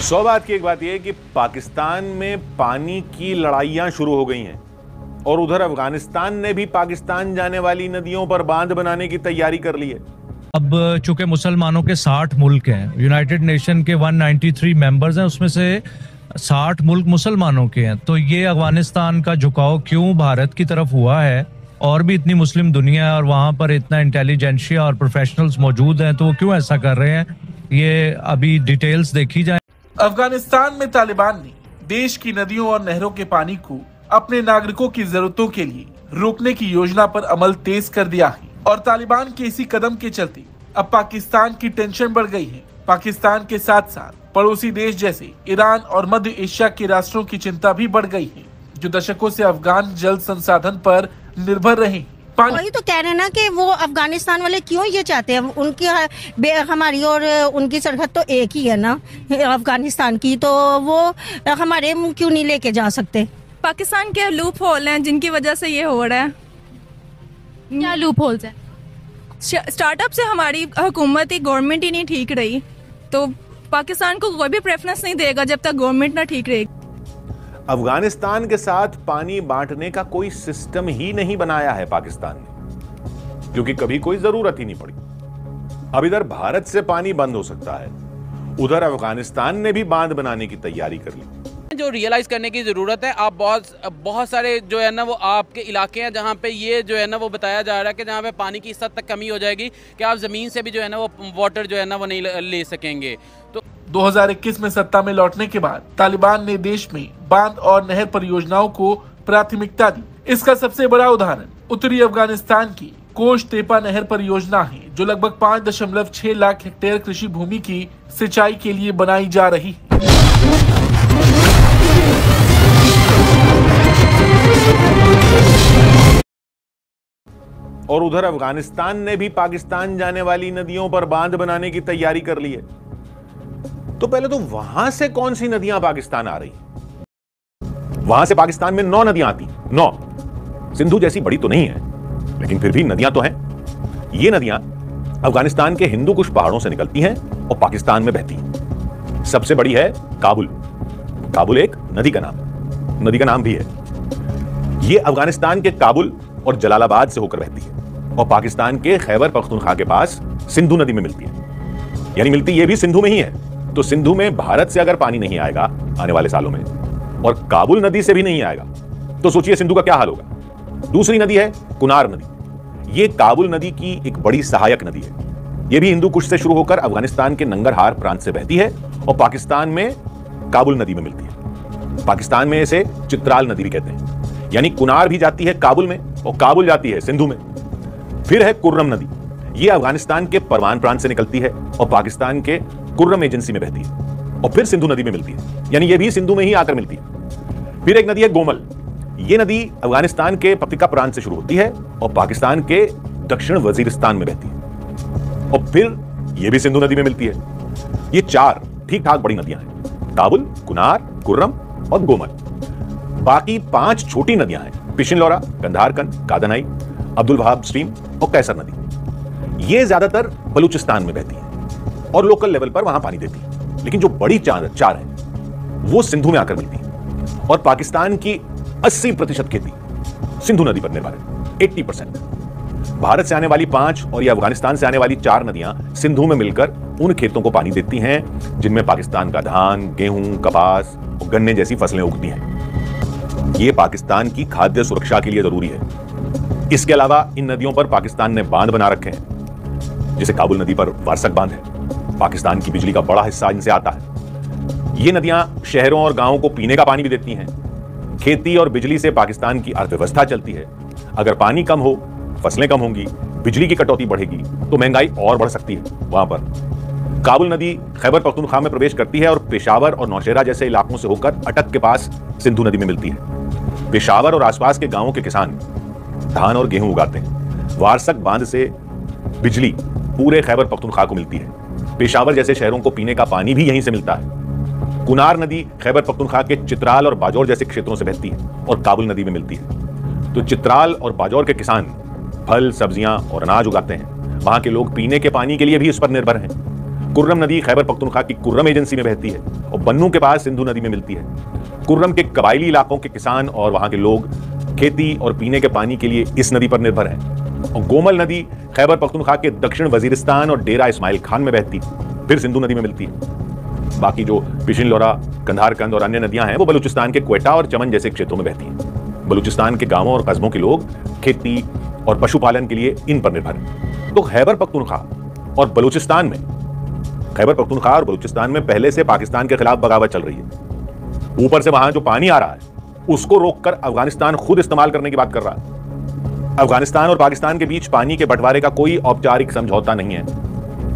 100 बात की एक बात यह है कि पाकिस्तान में पानी की लड़ाइयां शुरू हो गई हैं और उधर अफगानिस्तान ने भी पाकिस्तान जाने वाली नदियों पर बांध बनाने की तैयारी कर ली है। अब चूंकि मुसलमानों के 60 मुल्क हैं, यूनाइटेड नेशन के 193 मेंबर्स हैं, उसमें से 60 मुल्क मुसलमानों के हैं, तो ये अफगानिस्तान का झुकाव क्यों भारत की तरफ हुआ है? और भी इतनी मुस्लिम दुनिया है और वहां पर इतना इंटेलिजेंशिया और प्रोफेशनल्स मौजूद हैं, तो वो क्यों ऐसा कर रहे हैं? ये अभी डिटेल्स देखी जाए। अफगानिस्तान में तालिबान ने देश की नदियों और नहरों के पानी को अपने नागरिकों की जरूरतों के लिए रोकने की योजना पर अमल तेज कर दिया है और तालिबान के इसी कदम के चलते अब पाकिस्तान की टेंशन बढ़ गई है। पाकिस्तान के साथ साथ पड़ोसी देश जैसे ईरान और मध्य एशिया के राष्ट्रों की चिंता भी बढ़ गई है, जो दशकों से अफगान जल संसाधन पर निर्भर रहे हैं। वही तो कह रहे हैं ना कि वो अफगानिस्तान वाले क्यों ये चाहते हैं, उनकी हमारी और उनकी सरहद तो एक ही है ना अफगानिस्तान की, तो वो हमारे क्यों नहीं लेके जा सकते? पाकिस्तान के लूप होल हैं जिनकी वजह से ये हो रहा है। क्या लूप होल्स हैं? स्टार्टअप से हमारी हुकूमत ही गवर्नमेंट ही नहीं ठीक रही, तो पाकिस्तान को कोई भी प्रेफरेंस नहीं देगा जब तक गवर्नमेंट ना ठीक रहेगी। अफगानिस्तान के साथ पानी बांटने का कोई सिस्टम ही नहीं बनाया है पाकिस्तान ने, क्योंकि कभी कोई जरूरत ही नहीं पड़ी। अब इधर भारत से पानी बंद हो सकता है, उधर अफगानिस्तान ने भी बांध बनाने की तैयारी कर ली। जो रियलाइज करने की ज़रूरत है, आप बहुत सारे जो है ना वो आपके इलाके हैं जहाँ पे ये जो है ना वो बताया जा रहा है कि जहाँ पे पानी की इस हद तक कमी हो जाएगी कि आप ज़मीन से भी जो है ना वो वाटर जो है ना वो नहीं ले सकेंगे। तो 2021 में सत्ता में लौटने के बाद तालिबान ने देश में बांध और नहर परियोजनाओं को प्राथमिकता दी। इसका सबसे बड़ा उदाहरण उत्तरी अफगानिस्तान की कोश तेपा नहर परियोजना है, जो लगभग 5.6 लाख हेक्टेयर कृषि भूमि की सिंचाई के लिए बनाई जा रही है। और उधर अफगानिस्तान ने भी पाकिस्तान जाने वाली नदियों पर बांध बनाने की तैयारी कर ली है। तो पहले तो वहां से कौन सी नदियां पाकिस्तान आ रही? वहां से पाकिस्तान में 9 नदियां आती, 9। सिंधु जैसी बड़ी तो नहीं है, लेकिन फिर भी नदियां तो हैं। ये नदियां अफगानिस्तान के हिंदू कुश पहाड़ों से निकलती हैं और पाकिस्तान में बहती हैं। सबसे बड़ी है काबुल। काबुल एक नदी का नाम भी है। ये अफगानिस्तान के काबुल और जलालाबाद से होकर बहती है और पाकिस्तान के खैबर पख्तूनख्वा के पास सिंधु नदी में मिलती है। यानी मिलती ये भी सिंधु में ही है। तो सिंधु में भारत से अगर पानी नहीं आएगा आने वाले सालों में और काबुल नदी से भी नहीं आएगा, तो सोचिए सिंधु का क्या हाल होगा। दूसरी नदी है कुनार नदी। ये काबुल नदी की एक बड़ी सहायक नदी है। यह भी हिंदू कुश से शुरू होकर अफगानिस्तान के नंगरहार प्रांत से बहती है और पाकिस्तान में काबुल नदी में मिलती है। पाकिस्तान में इसे चित्राल नदी भी कहते हैं। यानी कुनार भी जाती है काबुल में और काबुल जाती है सिंधु में। फिर है कुर्रम नदी। यह अफगानिस्तान के परवान प्रांत से निकलती है और पाकिस्तान के कुर्रम एजेंसी में बहती है और फिर सिंधु नदी में मिलती है। यानी यह भी सिंधु में ही आकर मिलती है। फिर एक नदी है गोमल। यह नदी अफगानिस्तान के पक्तिका प्रांत से शुरू होती है और पाकिस्तान के दक्षिण वजीरिस्तान में बहती है और फिर यह भी सिंधु नदी में मिलती है। ये 4 ठीक ठाक बड़ी नदियां हैं, काबुल, कुनार, कुर्रम और गोमल। बाकी 5 छोटी नदियां हैं, पिशिनलौरा, कंधारकन, कादनाई, अब्दुल वहाब स्ट्रीम और कैसर नदी। ये ज्यादातर बलूचिस्तान में बहती है और लोकल लेवल पर वहां पानी देती है। लेकिन जो बड़ी 4 है वो सिंधु में आकर मिलती है और पाकिस्तान की 80% खेती सिंधु नदी पर निर्भर है, 80%। भारत से आने वाली 5 और ये अफगानिस्तान से आने वाली 4 नदियां सिंधु में मिलकर उन खेतों को पानी देती हैं जिनमें पाकिस्तान का धान, गेहूं, कपास और गन्ने जैसी फसलें उगती हैं। ये पाकिस्तान की खाद्य सुरक्षा के लिए जरूरी है। इसके अलावा इन नदियों पर पाकिस्तान ने बांध बना रखे हैं, जैसे काबुल नदी पर वारसक बांध है। पाकिस्तान की बिजली का बड़ा हिस्सा इनसे आता है। ये नदियां शहरों और गांवों को पीने का पानी भी देती हैं। खेती और बिजली से पाकिस्तान की अर्थव्यवस्था चलती है। अगर पानी कम हो, फसलें कम होंगी, बिजली की कटौती बढ़ेगी तो महंगाई और बढ़ सकती है। वहां पर काबुल नदी खैबर पख्तूनख्वा में प्रवेश करती है और पेशावर और नौशेरा जैसे इलाकों से होकर अटक के पास सिंधु नदी में मिलती है। पेशावर और आसपास के गांवों के किसान धान और गेहूं उगाते हैं। वारसक बांध से बिजली पूरे खैबर पख्तूनख्वा को मिलती है। पेशावर जैसे शहरों को पीने का पानी भी यहीं से मिलता है। कुनार नदी खैबर पख्तूनख्वा के चित्राल और बाजौर जैसे क्षेत्रों से बहती है और काबुल नदी में मिलती है। तो चित्राल और बाजौर के किसान फल, सब्जियां और अनाज उगाते हैं। वहां के लोग पीने के पानी के लिए भी इस पर निर्भर हैं। कुर्रम नदी खैबर पख्तूनख्वा की कुर्रम एजेंसी में बहती है और बन्नू के पास सिंधु नदी में मिलती है। कुर्रम के कबायली इलाकों के किसान और वहां के लोग खेती और पीने के पानी के लिए इस नदी पर निर्भर हैं। और गोमल नदी खैबर पख्तूनख्वा के दक्षिण वजीरिस्तान और डेरा इस्माइल खान में बहती है, फिर सिंधु नदी में मिलती है। बाकी जो पिशिन लोरा, कंधारकंद और अन्य नदियां हैं वो बलूचिस्तान के क्वेटा और चमन जैसे क्षेत्रों में बहती हैं। बलूचिस्तान के गांवों और कस्बों के लोग खेती और पशुपालन के लिए इन पर निर्भर हैं। तो खैबर पख्तूनख्वा और बलूचिस्तान में पहले से पाकिस्तान के खिलाफ बगावत चल रही है। ऊपर से वहां जो पानी आ रहा है उसको रोककर अफगानिस्तान खुद इस्तेमाल करने की बात कर रहा है। अफगानिस्तान और पाकिस्तान के बीच पानी के बंटवारे का कोई औपचारिक समझौता नहीं है।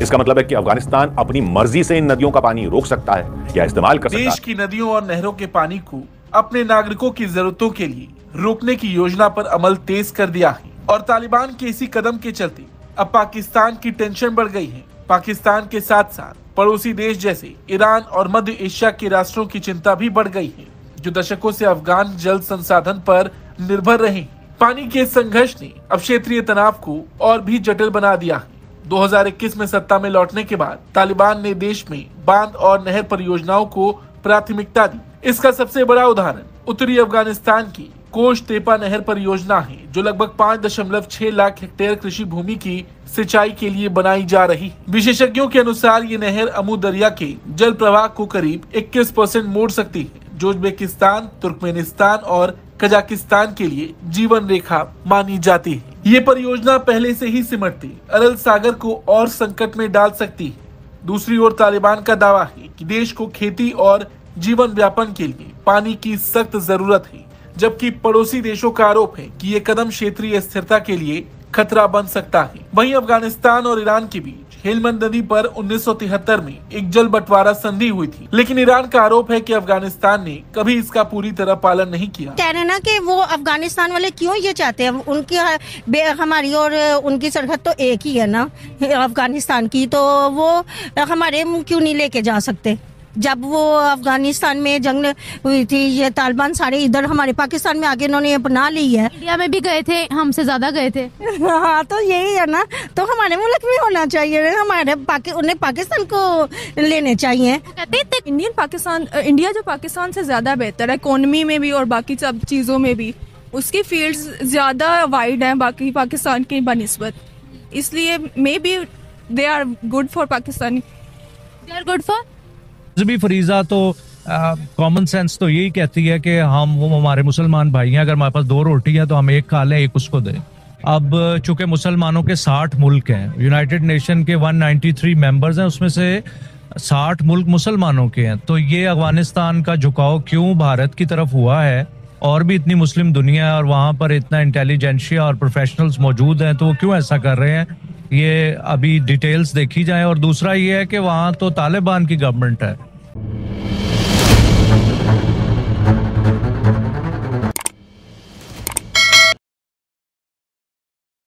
इसका मतलब है कि अफगानिस्तान अपनी मर्जी से इन नदियों का पानी रोक सकता है या इस्तेमाल कर सकता है। देश की नदियों और नहरों के पानी को अपने नागरिकों की जरूरतों के लिए रोकने की योजना पर अमल तेज कर दिया है और तालिबान के इसी कदम के चलते अब पाकिस्तान की टेंशन बढ़ गई है। पाकिस्तान के साथ साथ पड़ोसी देश जैसे ईरान और मध्य एशिया के राष्ट्रों की चिंता भी बढ़ गई है, जो दशकों से अफगान जल संसाधन पर निर्भर रहे। पानी के संघर्ष ने अब क्षेत्रीय तनाव को और भी जटिल बना दिया है। 2021 में सत्ता में लौटने के बाद तालिबान ने देश में बांध और नहर परियोजनाओं को प्राथमिकता दी। इसका सबसे बड़ा उदाहरण उत्तरी अफगानिस्तान की कोश तेपा नहर परियोजना है, जो लगभग 5.6 लाख हेक्टेयर कृषि भूमि की सिंचाई के लिए बनाई जा रही है। विशेषज्ञों के अनुसार ये नहर अमू दरिया के जल प्रवाह को करीब 21% मोड़ सकती है, जो उज्बेकिस्तान, तुर्कमेनिस्तान और कजाकिस्तान के लिए जीवन रेखा मानी जाती है। ये परियोजना पहले से ही सिमटती अरल सागर को और संकट में डाल सकती है। दूसरी ओर तालिबान का दावा है कि देश को खेती और जीवन व्यापन के लिए पानी की सख्त जरूरत है, जबकि पड़ोसी देशों का आरोप है कि ये कदम क्षेत्रीय स्थिरता के लिए खतरा बन सकता है। वहीं अफगानिस्तान और ईरान के बीच हेलमंद नदी पर 1973 में एक जल बंटवारा संधि हुई थी, लेकिन ईरान का आरोप है कि अफगानिस्तान ने कभी इसका पूरी तरह पालन नहीं किया। कह रहे ना कि वो अफगानिस्तान वाले क्यों ये चाहते हैं, उनकी हमारी और उनकी सरहद तो एक ही है ना अफगानिस्तान की, तो वो हमारे क्यों नहीं लेके जा सकते। जब वो अफगानिस्तान में जंग हुई थी, ये तालिबान सारे इधर हमारे पाकिस्तान में आगे इन्होंने अपना ली है। इंडिया में भी गए थे, हमसे ज्यादा गए थे। हाँ, तो यही है ना, तो हमारे मुल्क में होना चाहिए, हमारे उन्हें पाकिस्तान को लेने चाहिए। इंडिया जो पाकिस्तान से ज्यादा बेहतर है इकोनॉमी में भी और बाकी सब चीजों में भी, उसकी फील्ड्स ज्यादा वाइड हैं बाकी पाकिस्तान की बनिस्बत, इसलिए maybe they are good for Pakistan. They are good for भी फरीजा तो कॉमन सेंस तो यही कहती है कि वो हमारे मुसलमान भाई हैं, अगर हमारे पास 2 रोटी है तो हम एक खा लें, एक उसको दें। अब चूंकि मुसलमानों के 60 मुल्क हैं, यूनाइटेड नेशन के 193 मेंबर्स हैं, उसमें से 60 मुल्क मुसलमानों के हैं, तो ये अफगानिस्तान का झुकाव क्यों भारत की तरफ हुआ है, और भी इतनी मुस्लिम दुनिया है और वहाँ पर इतना इंटेलिजेंशिया और प्रोफेशनल्स मौजूद हैं, तो वो क्यों ऐसा कर रहे हैं, ये अभी डिटेल्स देखी जाए। और दूसरा ये है कि वहाँ तो तालिबान की गवर्नमेंट है,